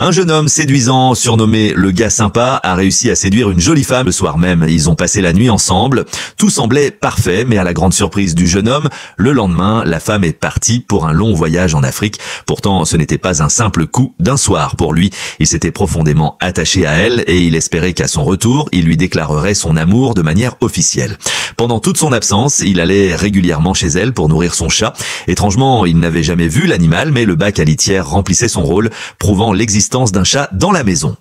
Un jeune homme séduisant, surnommé le gars sympa, a réussi à séduire une jolie femme le soir même. Ils ont passé la nuit ensemble. Tout semblait parfait, mais à la grande surprise du jeune homme, le lendemain, la femme est partie pour un long voyage en Afrique. Pourtant, ce n'était pas un simple coup d'un soir pour lui. Il s'était profondément attaché à elle et il espérait qu'à son retour, il lui déclarerait son amour de manière officielle. Pendant toute son absence, il allait régulièrement chez elle pour nourrir son chat. Étrangement, il n'avait jamais vu l'animal, mais le bac à litière remplissait son rôle, prouvant l'existence d'un chat dans la maison.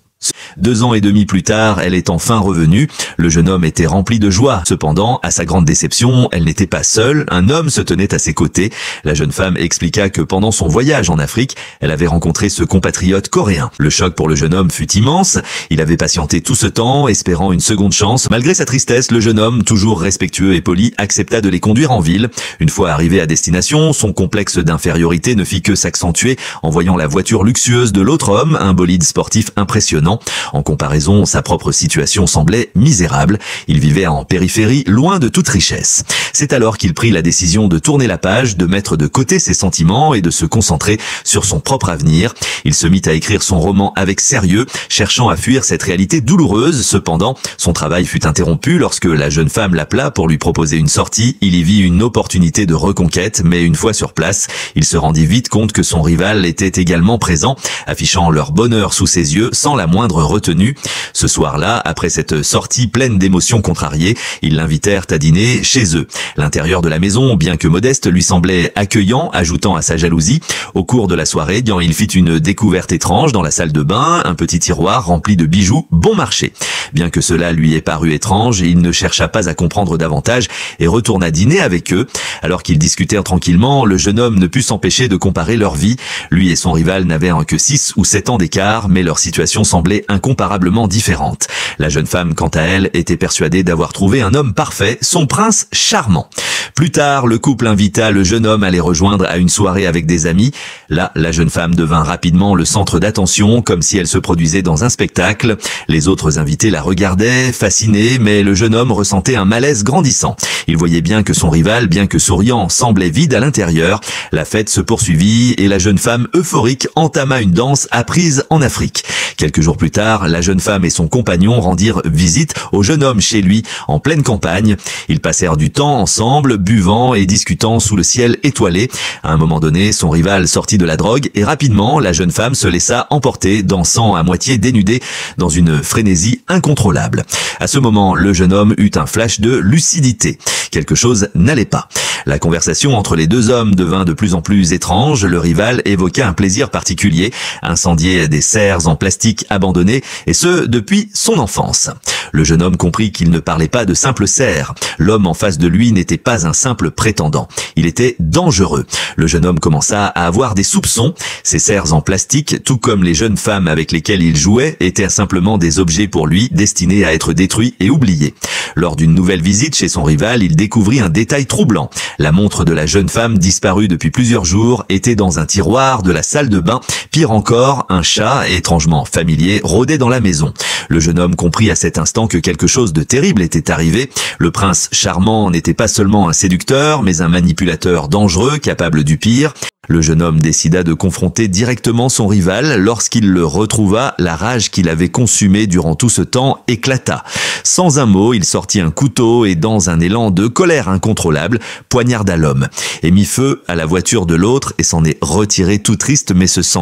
2 ans et demi plus tard, elle est enfin revenue. Le jeune homme était rempli de joie. Cependant, à sa grande déception, elle n'était pas seule. Un homme se tenait à ses côtés. La jeune femme expliqua que pendant son voyage en Afrique, elle avait rencontré ce compatriote coréen. Le choc pour le jeune homme fut immense. Il avait patienté tout ce temps, espérant une seconde chance. Malgré sa tristesse, le jeune homme, toujours respectueux et poli, accepta de les conduire en ville. Une fois arrivé à destination, son complexe d'infériorité ne fit que s'accentuer en voyant la voiture luxueuse de l'autre homme, un bolide sportif impressionnant. En comparaison, sa propre situation semblait misérable. Il vivait en périphérie, loin de toute richesse. C'est alors qu'il prit la décision de tourner la page, de mettre de côté ses sentiments et de se concentrer sur son propre avenir. Il se mit à écrire son roman avec sérieux, cherchant à fuir cette réalité douloureuse. Cependant, son travail fut interrompu lorsque la jeune femme l'appela pour lui proposer une sortie. Il y vit une opportunité de reconquête, mais une fois sur place, il se rendit vite compte que son rival était également présent, affichant leur bonheur sous ses yeux sans la moindre retenue. Ce soir-là, après cette sortie pleine d'émotions contrariées, ils l'invitèrent à dîner chez eux. L'intérieur de la maison, bien que modeste, lui semblait accueillant, ajoutant à sa jalousie. Au cours de la soirée, il fit une découverte étrange dans la salle de bain, un petit tiroir rempli de bijoux bon marché. Bien que cela lui ait paru étrange, il ne chercha pas à comprendre davantage et retourna dîner avec eux. Alors qu'ils discutèrent tranquillement, le jeune homme ne put s'empêcher de comparer leur vie. Lui et son rival n'avaient que 6 ou 7 ans d'écart, mais leur situation semblait incomparablement différente. La jeune femme, quant à elle, était persuadée d'avoir trouvé un homme parfait, son prince charmant. Plus tard, le couple invita le jeune homme à les rejoindre à une soirée avec des amis. Là, la jeune femme devint rapidement le centre d'attention, comme si elle se produisait dans un spectacle. Les autres invités la regardaient, fascinés, mais le jeune homme ressentait un malaise grandissant. Il voyait bien que son rival, bien que souriant, semblait vide à l'intérieur. La fête se poursuivit et la jeune femme, euphorique, entama une danse apprise en Afrique. Quelques jours plus tard, la jeune femme et son compagnon rendirent visite au jeune homme chez lui, en pleine campagne. Ils passèrent du temps ensemble, buvant et discutant sous le ciel étoilé. À un moment donné, son rival sortit de la drogue et rapidement, la jeune femme se laissa emporter, dansant à moitié dénudée dans une frénésie incontrôlable. À ce moment, le jeune homme eut un flash de lucidité. Quelque chose n'allait pas. La conversation entre les deux hommes devint de plus en plus étrange. Le rival évoqua un plaisir particulier, incendier des serres en plastique abandonnées, et ce, depuis son enfance. Le jeune homme comprit qu'il ne parlait pas de simples serres. L'homme en face de lui n'était pas un simple prétendant. Il était dangereux. Le jeune homme commença à avoir des soupçons. Ces serres en plastique, tout comme les jeunes femmes avec lesquelles il jouait, étaient simplement des objets pour lui, destinés à être détruits et oubliés. Lors d'une nouvelle visite chez son rival, il découvrit un détail troublant. La montre de la jeune femme, disparue depuis plusieurs jours, était dans un tiroir de la salle de bain. Pire encore, un chat, étrangement familier, rôdait dans la maison. Le jeune homme comprit à cet instant que quelque chose de terrible était arrivé. Le prince charmant n'était pas seulement un séducteur, mais un manipulateur dangereux, capable du pire. Le jeune homme décida de confronter directement son rival. Lorsqu'il le retrouva, la rage qu'il avait consumée durant tout ce temps éclata. Sans un mot, il sortit un couteau et, dans un élan de colère incontrôlable, poignarda l'homme et mit feu à la voiture de l'autre et s'en est retiré tout triste mais se sent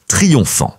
triomphant.